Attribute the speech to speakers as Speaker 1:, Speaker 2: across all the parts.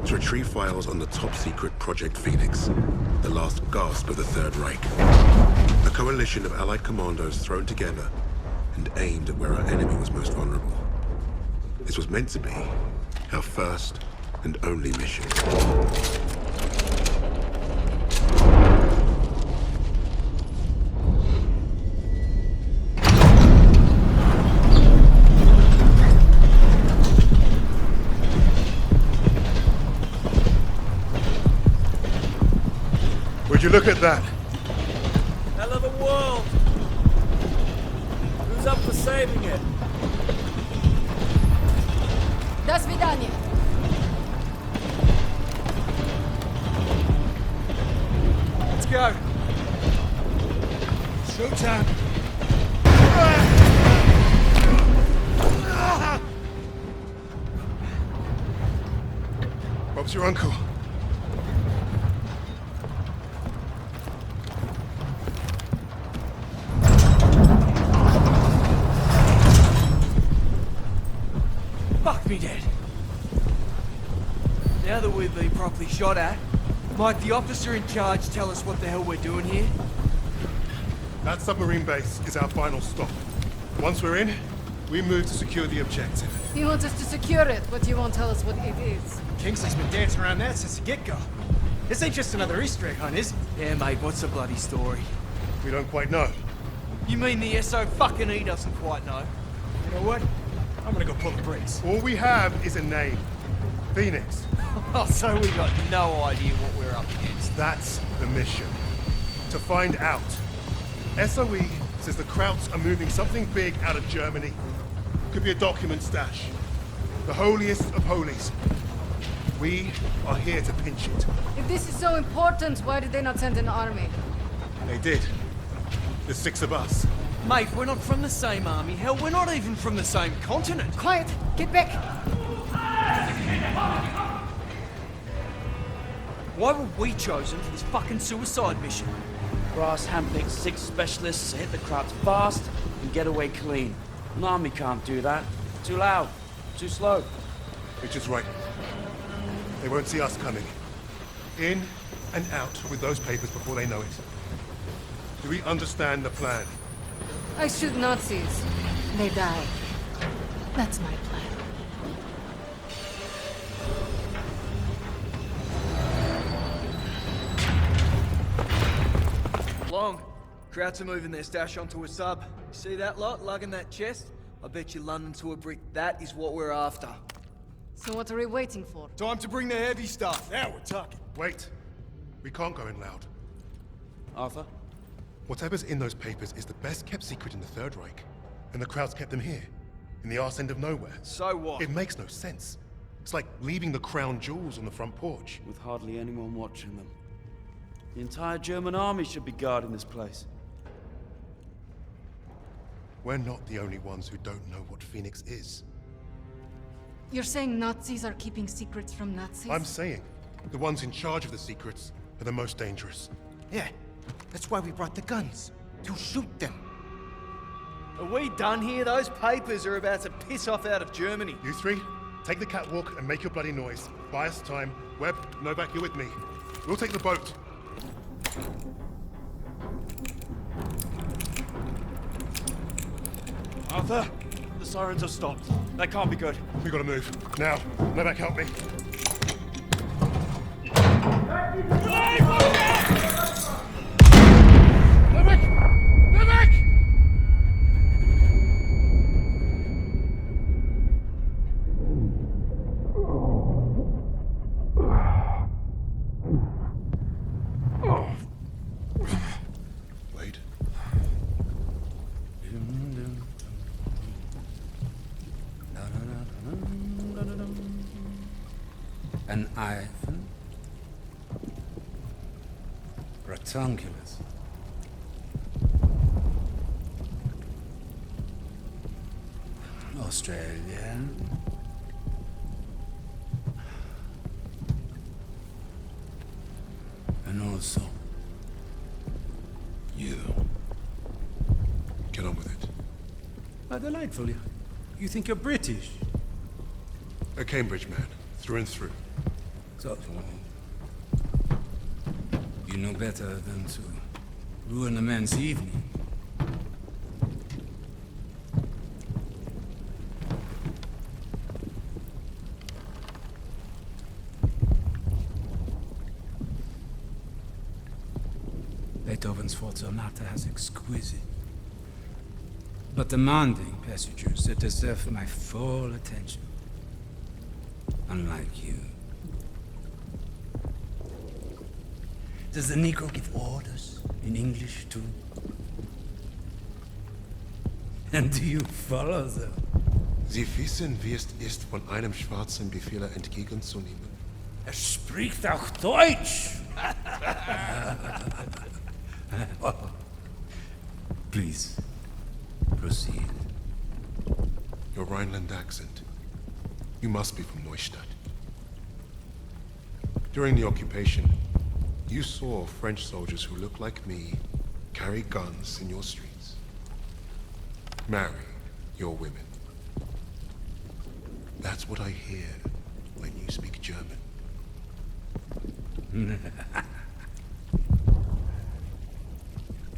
Speaker 1: to retrieve files on the top-secret Project Phoenix, the last gasp of the Third Reich. A coalition of Allied commandos thrown together and aimed at where our enemy was most vulnerable. This was meant to be our first and only mission.
Speaker 2: Would you look at that?
Speaker 3: Hell of a world! Who's up for saving it?
Speaker 4: До свидания.
Speaker 3: Let's go.
Speaker 2: Showtime. Bob's your uncle.
Speaker 3: Fuck me dead. Now that we've been properly shot at, might the officer in charge tell us what the hell we're doing here?
Speaker 2: That submarine base is our final stop. Once we're in, we move to secure the objective.
Speaker 4: He wants us to secure it, but he won't tell us what it is.
Speaker 5: Kingsley's been dancing around that since the get-go. This ain't just another Easter egg hunt, is it?
Speaker 3: Yeah, mate, what's the bloody story?
Speaker 2: We don't quite know.
Speaker 3: You mean the SO fucking E doesn't quite know?
Speaker 5: You know what? I'm gonna go pull the brakes.
Speaker 2: All we have is a name. Phoenix.
Speaker 3: Oh, so we got no idea what we're up against.
Speaker 2: That's the mission. To find out. SOE says the Krauts are moving something big out of Germany. Could be a document stash. The holiest of holies. We are here to pinch it.
Speaker 4: If this is so important, why did they not send an army?
Speaker 2: They did. There's 6 of us.
Speaker 3: Mate, we're not from the same army. Hell, we're not even from the same continent.
Speaker 4: Quiet! Get back!
Speaker 3: Why were we chosen for this fucking suicide mission?
Speaker 6: Brass handpicked 6 specialists to hit the crowds fast and get away clean. An army can't do that. Too loud. Too slow.
Speaker 2: Richard's right. They won't see us coming. In and out with those papers before they know it. Do we understand the plan?
Speaker 4: I shoot Nazis. They die. That's my plan.
Speaker 3: Long. Krauts are moving their stash onto a sub. See that lot lugging that chest? I bet you London to a brick that is what we're after.
Speaker 4: So what are we waiting for?
Speaker 3: Time to bring the heavy stuff.
Speaker 5: Now we're talking.
Speaker 2: Wait. We can't go in loud.
Speaker 6: Arthur?
Speaker 2: Whatever's in those papers is the best kept secret in the Third Reich. And the Krauts kept them here. In the arse end of nowhere.
Speaker 3: So what?
Speaker 2: It makes no sense. It's like leaving the crown jewels on the front porch.
Speaker 6: With hardly anyone watching them. The entire German army should be guarding this place.
Speaker 2: We're not the only ones who don't know what Phoenix is.
Speaker 4: You're saying Nazis are keeping secrets from Nazis?
Speaker 2: I'm saying the ones in charge of the secrets are the most dangerous.
Speaker 5: Yeah, that's why we brought the guns. To shoot them.
Speaker 3: Are we done here? Those papers are about to piss off out of Germany.
Speaker 2: You 3, take the catwalk and make your bloody noise. Buy us time. Webb, Novak, you're with me. We'll take the boat.
Speaker 6: Arthur? The sirens have stopped. That can't be good.
Speaker 2: We gotta move. Now, Novak, help me. Novak! Novak! Wait.
Speaker 7: An iPhone? Rectangulars. Australia. And also you.
Speaker 2: Get on with it.
Speaker 7: Ah, delightful. You think you're British?
Speaker 2: A Cambridge man, through and through.
Speaker 7: So, you know better than to ruin a man's evening. Beethoven's Forza Sonata has exquisite but demanding passages that deserve my full attention. Unlike you. Does the Negro give orders in English too? And do you follow them?
Speaker 1: Sie wissen, wie es ist, von einem Schwarzen Befehle entgegenzunehmen.
Speaker 7: Er spricht auch Deutsch! Please, proceed.
Speaker 1: Your Rhineland accent. You must be from Neustadt. During the occupation, you saw French soldiers who looked like me carry guns in your streets. Marry your women. That's what I hear when you speak German.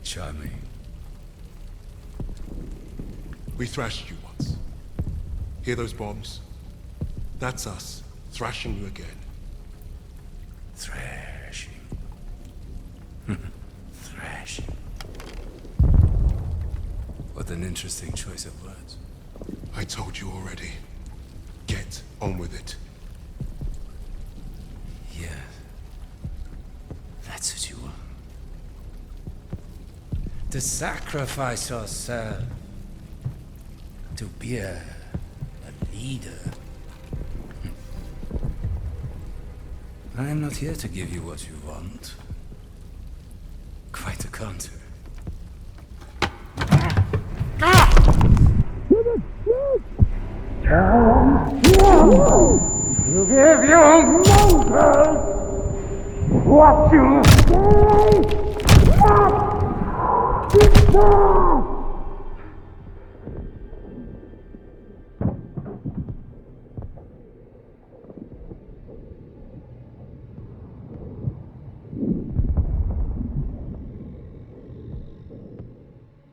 Speaker 7: Charming.
Speaker 1: We thrashed you once. Hear those bombs? That's us, thrashing you again.
Speaker 7: Thrashing. Thrashing. What an interesting choice of words.
Speaker 1: I told you already. Get on with it.
Speaker 7: Yes. That's what you want. To sacrifice yourself. To be a leader. I am not here to give you what you want. Quite the contrary.
Speaker 8: You give your mongrels what you say.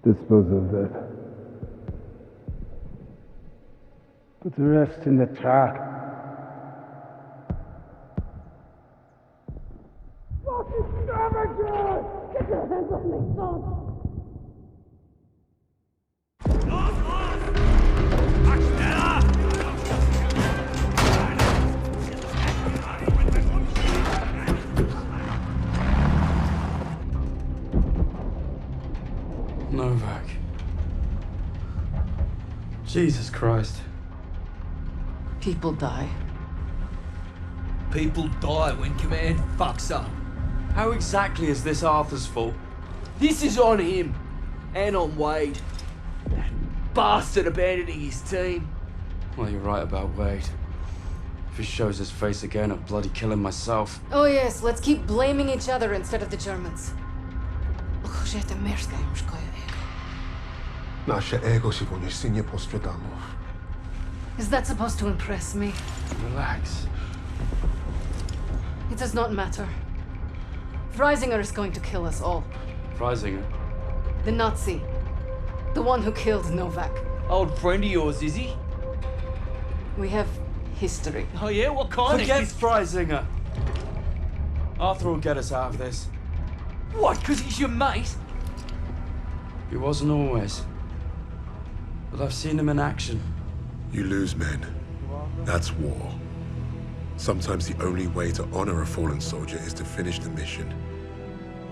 Speaker 9: Dispose of that. Put the rest in the truck.
Speaker 8: Fucking savages! Get your hands off me, son!
Speaker 6: Novak. Jesus Christ.
Speaker 4: People die.
Speaker 3: People die when command fucks up.
Speaker 6: How exactly is this Arthur's fault?
Speaker 3: This is on him. And on Wade. That bastard abandoning his team.
Speaker 6: Well, you're right about Wade. If he shows his face again, I'll bloody kill him myself.
Speaker 4: Oh yes, let's keep blaming each other instead of the Germans.
Speaker 1: Nasze ego się w niej nie postrzedało.
Speaker 4: Is that supposed to impress me?
Speaker 6: Relax.
Speaker 4: It does not matter. Freisinger is going to kill us all.
Speaker 6: Freisinger?
Speaker 4: The Nazi. The one who killed Novak.
Speaker 3: Old friend of yours, is he?
Speaker 4: We have history.
Speaker 3: Oh yeah? What kind
Speaker 6: Forget
Speaker 3: of...
Speaker 6: Freisinger! Arthur will get us out of this.
Speaker 3: What, because he's your mate?
Speaker 6: He wasn't always. But I've seen him in action.
Speaker 1: You lose men. That's war. Sometimes the only way to honor a fallen soldier is to finish the mission.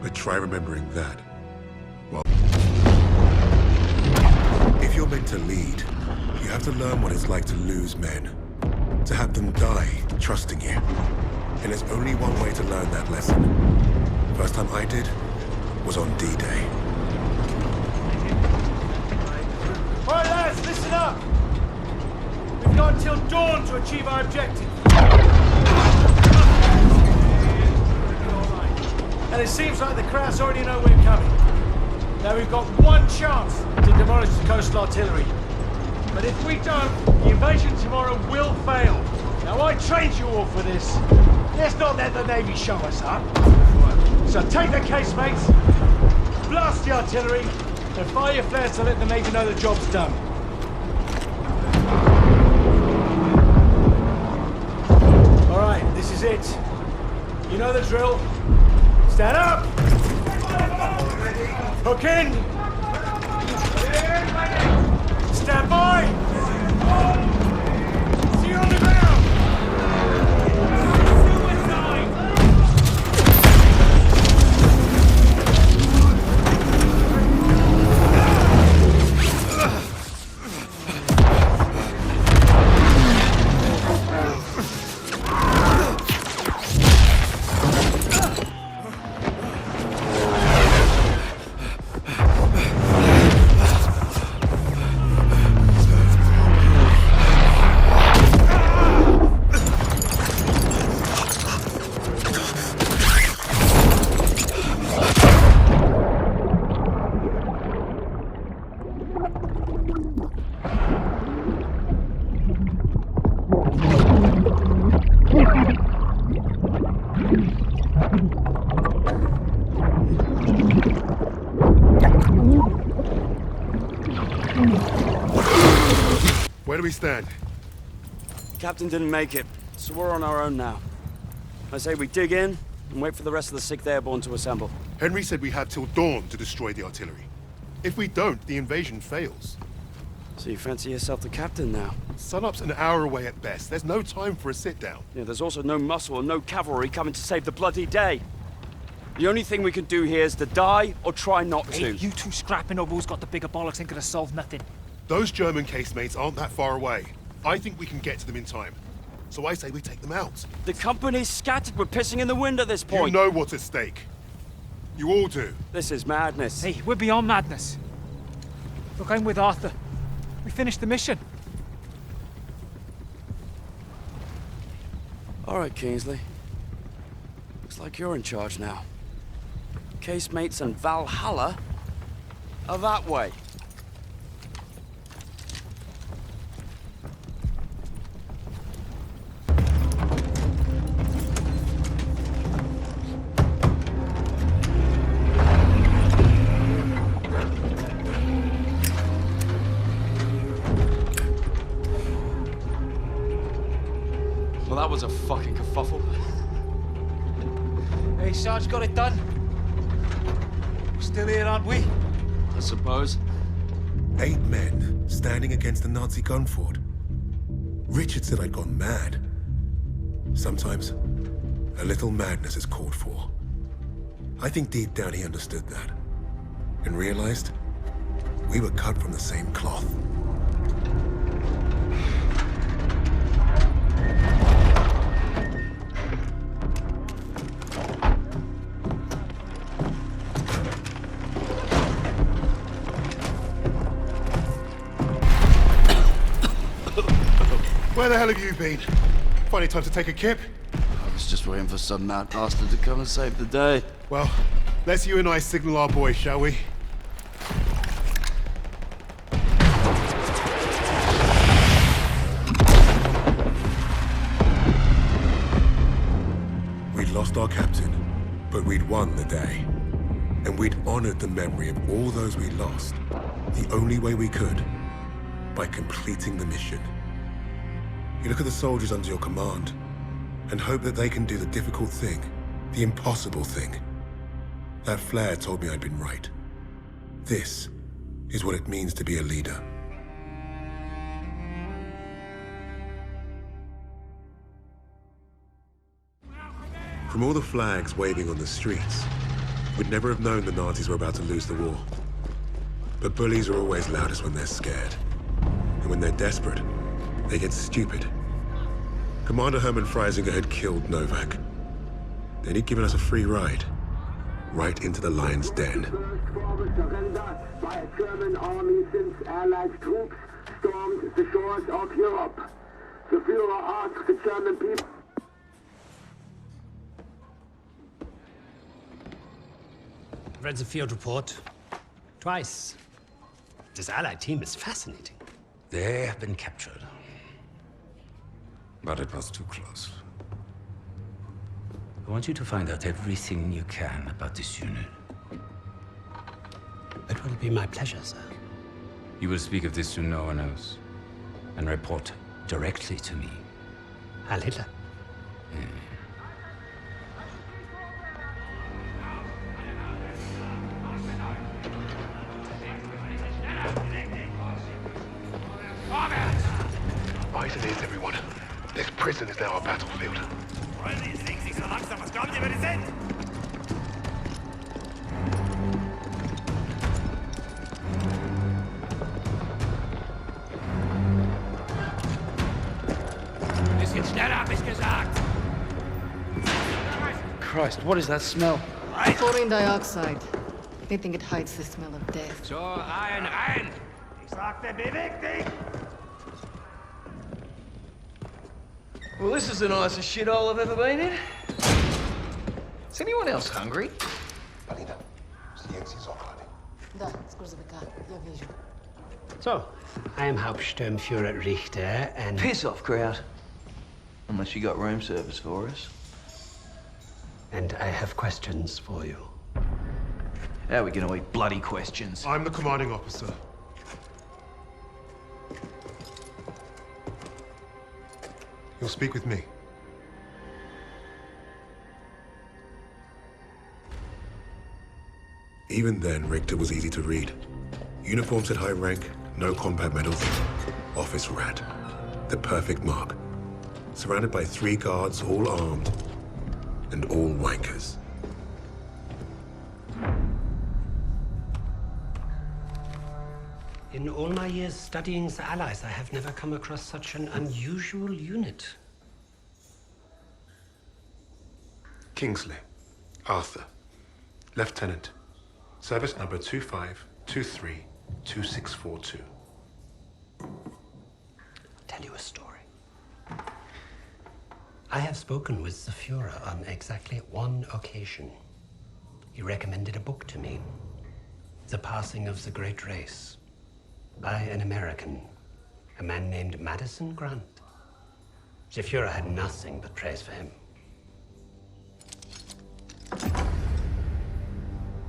Speaker 1: But try remembering that. Well, if you're meant to lead, you have to learn what it's like to lose men. To have them die trusting you. And there's only one way to learn that lesson. First time I did was on D-Day.
Speaker 5: All right, lads, listen up. We've got until dawn to achieve our objective. And it seems like the Krauts already know we're coming. Now we've got one chance to demolish the coastal artillery. But if we don't, the invasion tomorrow will fail. Now I trained you all for this. Let's not let the Navy show us up. So take the casemates, blast the artillery, and fire your flares to let the Navy know the job's done. All right, this is it. You know the drill. Stand up! Hook in! Stand by! See you on the ground!
Speaker 2: Where do we stand?
Speaker 6: Captain didn't make it, so we're on our own now. I say we dig in and wait for the rest of the 6th Airborne to assemble.
Speaker 2: Henry said we had till dawn to destroy the artillery. If we don't, the invasion fails.
Speaker 6: So you fancy yourself the captain now?
Speaker 2: Sunup's an hour away at best. There's no time for a sit-down.
Speaker 6: Yeah, there's also no muscle and no cavalry coming to save the bloody day. The only thing we can do here is to die or try not to.
Speaker 5: Hey, you two scrapping over who's got the bigger bollocks ain't gonna solve nothing.
Speaker 2: Those German casemates aren't that far away. I think we can get to them in time. So I say we take them out.
Speaker 6: The company's scattered. We're pissing in the wind at this point.
Speaker 2: You know what's at stake. You all do.
Speaker 6: This is madness.
Speaker 5: Hey, we're beyond madness. Look, I'm with Arthur. We finished the mission.
Speaker 6: All right, Kingsley. Looks like you're in charge now. Casemates and Valhalla are that way. Well, that was a fucking kerfuffle.
Speaker 5: Hey, Sarge got it done. We're still here, aren't we?
Speaker 6: I suppose.
Speaker 1: 8 men standing against the Nazi gun fort. Richard said I'd gone mad. Sometimes, a little madness is called for. I think deep down he understood that. And realized we were cut from the same cloth.
Speaker 2: Where the hell have you been? Finding time to take a kip?
Speaker 6: I was just waiting for some mad bastard to come and save the day.
Speaker 2: Well, let's you and I signal our boys, shall we?
Speaker 1: We'd lost our captain, but we'd won the day. And we'd honored the memory of all those we lost, the only way we could, by completing the mission. You look at the soldiers under your command, and hope that they can do the difficult thing, the impossible thing. That flare told me I'd been right. This is what it means to be a leader. From all the flags waving on the streets, we'd never have known the Nazis were about to lose the war. But bullies are always loudest when they're scared. And when they're desperate, they get stupid. Commander Hermann Freisinger had killed Novak. Then he'd given us a free ride, right into the lion's den.
Speaker 10: Surrender by a German army since Allied troops stormed the shores of Europe. The Führer asked the German people.
Speaker 11: Read the field report twice. This Allied team is fascinating.
Speaker 12: They have been captured. But it was too close.
Speaker 7: I want you to find out everything you can about this unit.
Speaker 11: It will be my pleasure, sir.
Speaker 7: You will speak of this to no one else, and report directly to me.
Speaker 11: Heil Hitler.
Speaker 1: Right it is, everyone. This prison is now a battlefield.
Speaker 6: Christ, what is that smell?
Speaker 4: Chlorine dioxide. They think it hides the smell of death.
Speaker 6: So, rein!
Speaker 3: Well, this is the nicest shithole I've ever been in. Is anyone else hungry?
Speaker 1: Polina, zdjęcie z okna.
Speaker 4: Da, z gruzowika. Ja wierzę.
Speaker 11: So, I am Hauptsturmführer Richter, and...
Speaker 3: Piss off, crowd. Unless you got room service for us.
Speaker 11: And I have questions for you.
Speaker 3: How are we gonna eat bloody questions?
Speaker 2: I'm the commanding officer. You'll speak with me.
Speaker 1: Even then, Richter was easy to read. Uniforms at high rank, no combat medals. Office rat. The perfect mark. Surrounded by 3 guards, all armed, and all wankers.
Speaker 11: In all my years studying the Allies, I have never come across such an unusual unit.
Speaker 1: Kingsley. Arthur. Lieutenant. Service number 25232642.
Speaker 11: Tell you a story. I have spoken with the Führer on exactly one occasion. He recommended a book to me. The Passing of the Great Race. By an American. A man named Madison Grant. The Führer had nothing but praise for him.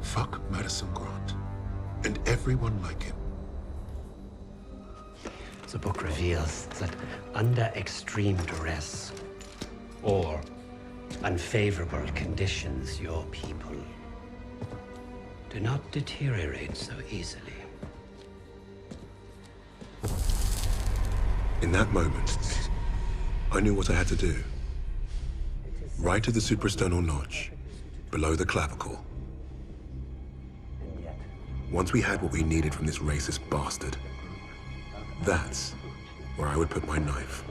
Speaker 1: Fuck Madison Grant. And everyone like him.
Speaker 11: The book reveals that under extreme duress or unfavorable conditions, your people do not deteriorate so easily.
Speaker 1: In that moment, I knew what I had to do. Right at the suprasternal notch, below the clavicle. Once we had what we needed from this racist bastard, that's where I would put my knife.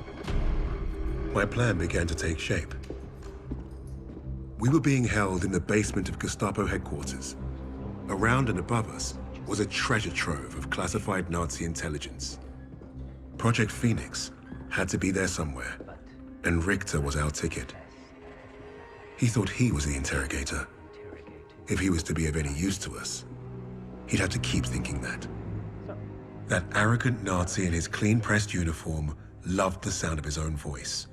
Speaker 1: My plan began to take shape. We were being held in the basement of Gestapo headquarters. Around and above us was a treasure trove of classified Nazi intelligence. Project Phoenix had to be there somewhere, and Richter was our ticket. He thought he was the interrogator. If he was to be of any use to us, he'd have to keep thinking that. That arrogant Nazi in his clean-pressed uniform loved the sound of his own voice.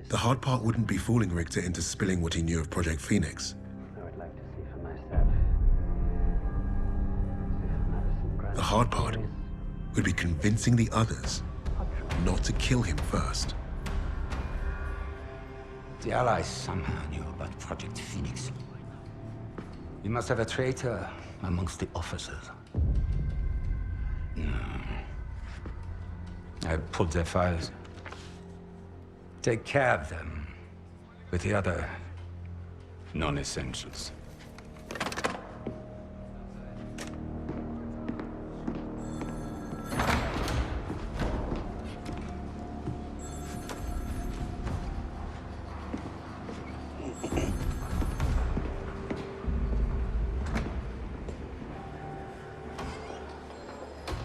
Speaker 1: The hard part wouldn't be fooling Richter into spilling what he knew of Project Phoenix.
Speaker 11: I would like to see for myself.
Speaker 1: The hard part would be convincing the others not to kill him first.
Speaker 7: The Allies somehow knew about Project Phoenix. You must have a traitor amongst the officers. No. I pulled their files. Take care of them with the other non-essentials.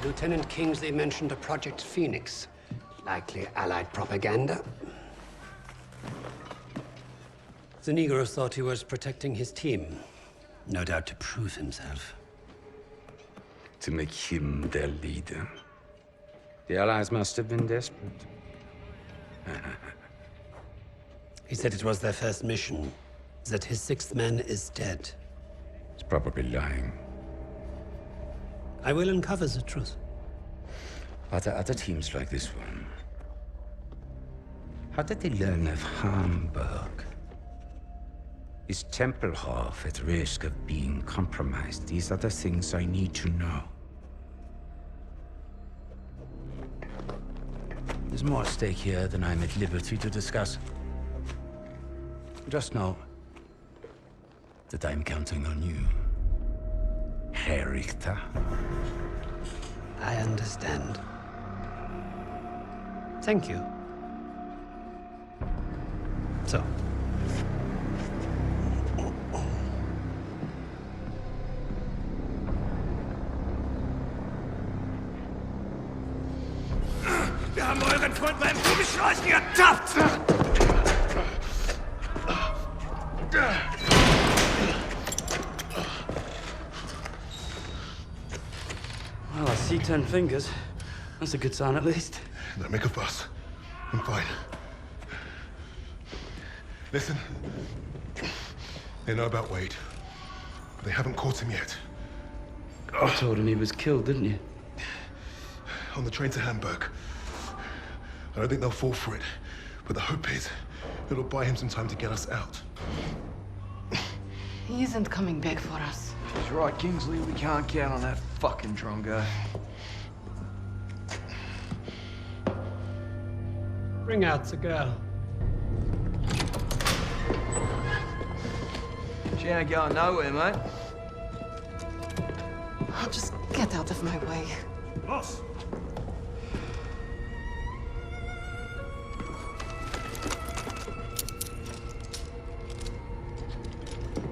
Speaker 11: Lieutenant Kingsley mentioned a Project Phoenix. Likely Allied propaganda. The Negro thought he was protecting his team. No doubt to prove himself.
Speaker 7: To make him their leader. The Allies must have been desperate.
Speaker 11: He said it was their first mission, that his sixth man is dead.
Speaker 7: He's probably lying.
Speaker 11: I will uncover the truth.
Speaker 7: Are there other teams like this one? How did they learn of Hamburg? Is Tempelhof at risk of being compromised? These are the things I need to know. There's more at stake here than I'm at liberty to discuss. Just know that I'm counting on you, Herr Richter.
Speaker 11: I understand. Thank you. So.
Speaker 5: Wir haben euren Freund beim Gummischleusen ertappt!
Speaker 6: Well, I see 10 fingers. That's a good sign, at least.
Speaker 2: Don't make a fuss. I'm fine. Listen. They know about Wade, but they haven't caught him yet.
Speaker 6: You told him he was killed, didn't you?
Speaker 2: On the train to Hamburg. I don't think they'll fall for it, but the hope is it'll buy him some time to get us out.
Speaker 4: He isn't coming back for us.
Speaker 3: He's right, Kingsley. We can't count on that fucking drongo.
Speaker 11: Bring out the girl.
Speaker 3: She ain't going nowhere, mate.
Speaker 4: Oh, just get out of my way.
Speaker 2: Boss!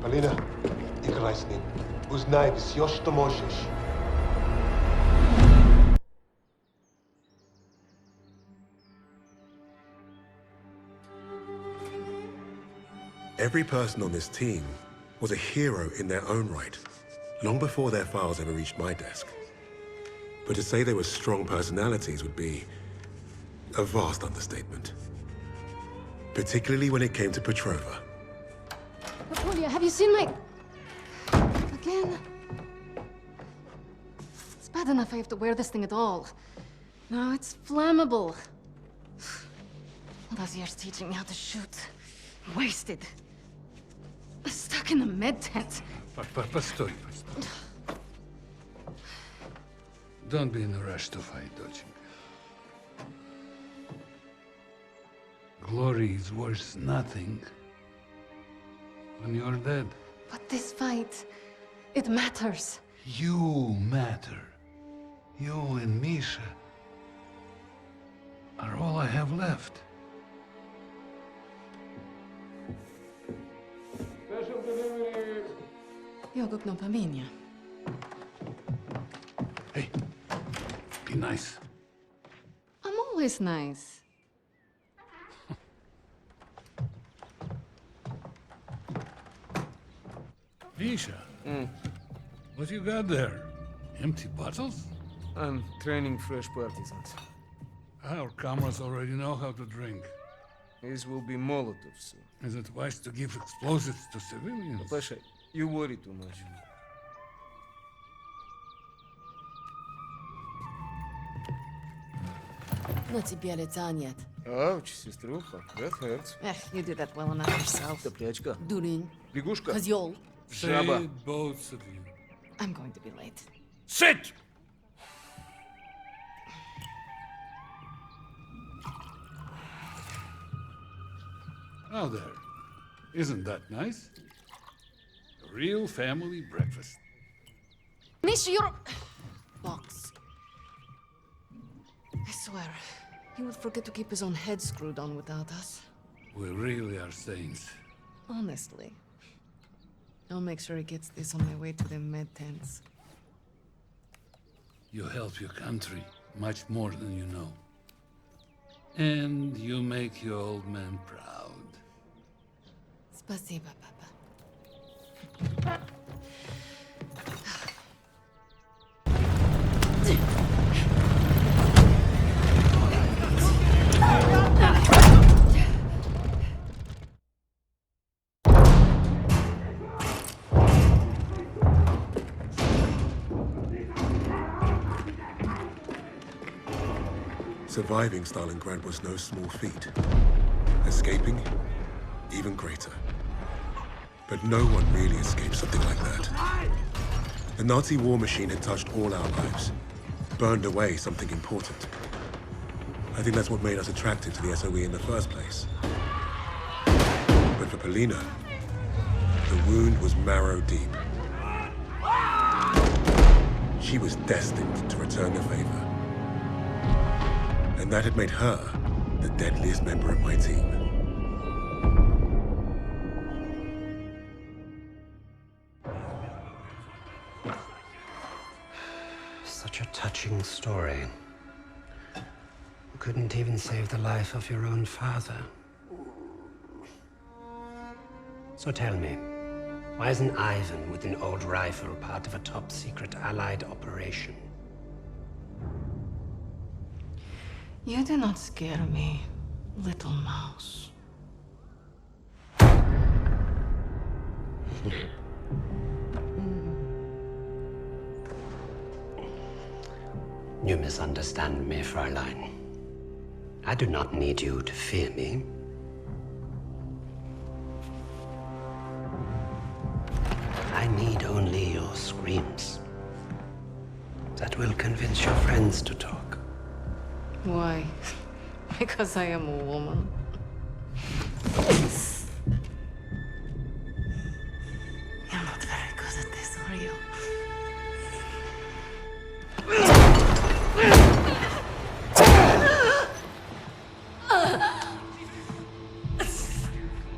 Speaker 2: Alina, играй с ним. Узнай все, что можешь. Every person on this team was a hero in their own right, long before their files ever reached my desk. But to say they were strong personalities would be a vast understatement. Particularly when it came to Petrova.
Speaker 4: Napoleon, have you seen my... Again? It's bad enough I have to wear this thing at all. Now it's flammable. All those years teaching me how to shoot. Wasted. Stuck in a med tent.
Speaker 9: Постой. Don't be in a rush to fight, доченька. Glory is worth nothing when you're dead.
Speaker 4: But this fight, it matters.
Speaker 9: You matter. You and Misha are all I have left.
Speaker 4: Jag öppnar familjen.
Speaker 9: Hey, be nice.
Speaker 4: I'm always nice.
Speaker 9: Misha, what you got there? Empty bottles?
Speaker 3: I'm training fresh partisans.
Speaker 9: Our comrades already know how to drink.
Speaker 3: These will be Molotovs soon.
Speaker 9: Is it wise to give explosives to civilians?
Speaker 3: Pasha, you worry too much.
Speaker 4: На тебе лица нет.
Speaker 3: Ouch, сеструха, that hurts.
Speaker 4: You did that well enough yourself.
Speaker 3: Топлячка.
Speaker 4: Дурень.
Speaker 3: Лягушка.
Speaker 4: Козёл.
Speaker 3: Жаба.
Speaker 9: Say it, both of you.
Speaker 4: I'm going to be late.
Speaker 9: Sit! Now there. Isn't that nice? A real family breakfast.
Speaker 4: Misha, you're... Box. I swear, he would forget to keep his own head screwed on without us.
Speaker 9: We really are saints.
Speaker 4: Honestly. I'll make sure he gets this on my way to the med tents.
Speaker 9: You help your country much more than you know. And you make your old man proud.
Speaker 4: Спасибо, папа.
Speaker 1: Surviving Stalingrad was no small feat. Escaping, even greater. But no one really escaped something like that. The Nazi war machine had touched all our lives, burned away something important. I think that's what made us attracted to the SOE in the first place. But for Polina, the wound was marrow deep. She was destined to return the favor. And that had made her the deadliest member of my team.
Speaker 11: Such a touching story. You couldn't even save the life of your own father. So tell me, why isn't Ivan with an old rifle part of a top-secret Allied operation?
Speaker 4: You do not scare me, little mouse.
Speaker 11: You misunderstand me, Fräulein. I do not need you to fear me. I need only your screams. That will convince your friends to talk.
Speaker 4: Why? Because I am a woman. You're not very good at this, are you?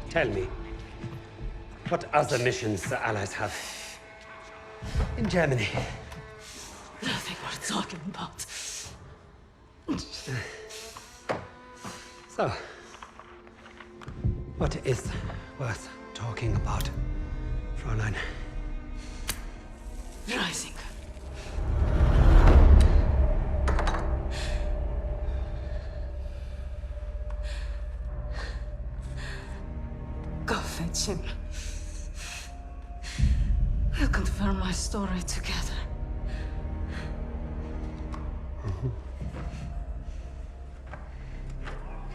Speaker 11: Tell me, what other missions the Allies have in Germany?
Speaker 4: Nothing worth talking about.
Speaker 11: So, what is worth talking about, Fräulein?
Speaker 4: Rising. Go fetch him. We'll confirm my story together.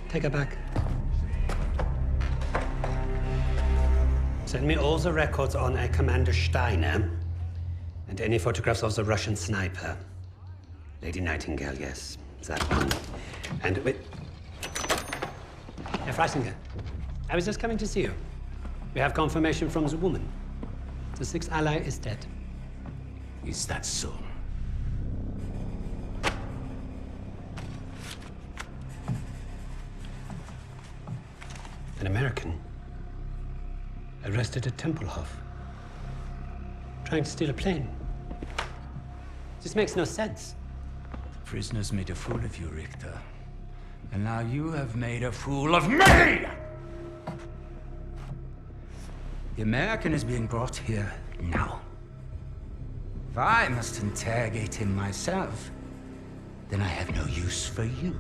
Speaker 11: Take her back. Send me all the records on a Commander Steiner and any photographs of the Russian sniper. Lady Nightingale, yes, that one. And wait. Herr Freisinger, I was just coming to see you. We have confirmation from the woman. The sixth ally is dead.
Speaker 7: Is that so?
Speaker 11: An American arrested at Tempelhof, trying to steal a plane. This makes no sense.
Speaker 7: The prisoners made a fool of you, Richter. And now you have made a fool of me! The American is being brought here now. If I must interrogate him myself, then I have no use for you.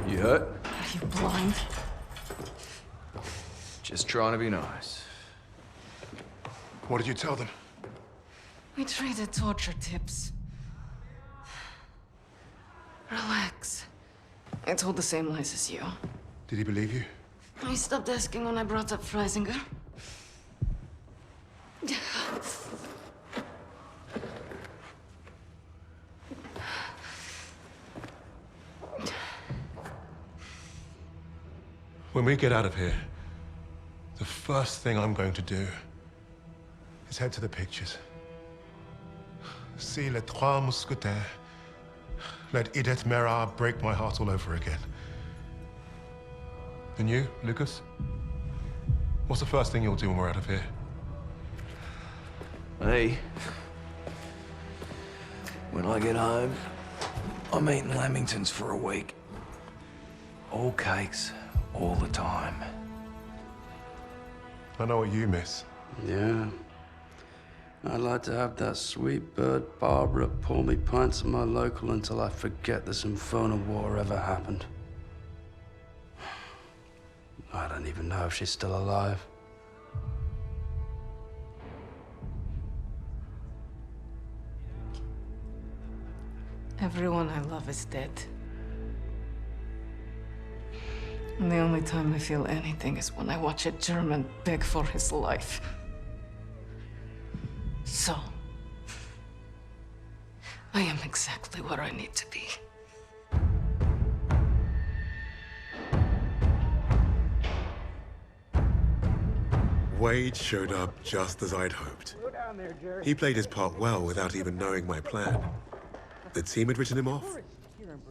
Speaker 3: You hurt?
Speaker 4: Are you blind?
Speaker 3: Just trying to be nice.
Speaker 2: What did you tell them?
Speaker 4: We traded torture tips. Relax. I told the same lies as you.
Speaker 2: Did he believe you?
Speaker 4: I stopped asking when I brought up Freisinger.
Speaker 2: When we get out of here, the first thing I'm going to do is head to the pictures. See Les Trois Mousquetaires. Let Edith Merard break my heart all over again. And you, Lucas? What's the first thing you'll do when we're out of here?
Speaker 3: Hey. When I get home, I'm eating Lamingtons for a week. All cakes, all the time.
Speaker 2: I know what you miss.
Speaker 11: Yeah.
Speaker 6: I'd like to have that sweet bird Barbara pour me pints of my local until I forget this infernal war ever happened. I don't even know if she's still alive.
Speaker 4: Everyone I love is dead. And the only time I feel anything is when I watch a German beg for his life. So, I am exactly where I need to be.
Speaker 1: Wade showed up just as I'd hoped. He played his part well without even knowing my plan. The team had written him off,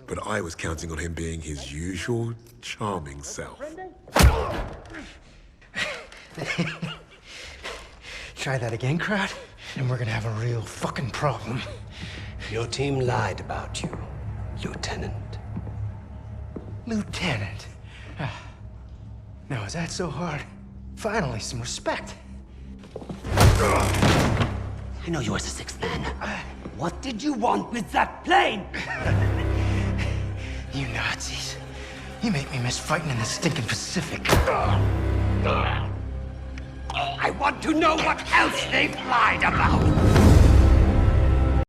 Speaker 1: but I was counting on him being his usual charming self.
Speaker 7: Try that again, crowd, and we're gonna have a real fucking problem.
Speaker 11: Your team lied about you, Lieutenant.
Speaker 7: Lieutenant? Now, is that so hard? Finally, some respect.
Speaker 11: I know you as the sixth man. What did you want with that plane?
Speaker 7: You Nazis. You make me miss fighting in the stinking Pacific.
Speaker 11: I want to know what else they've lied about.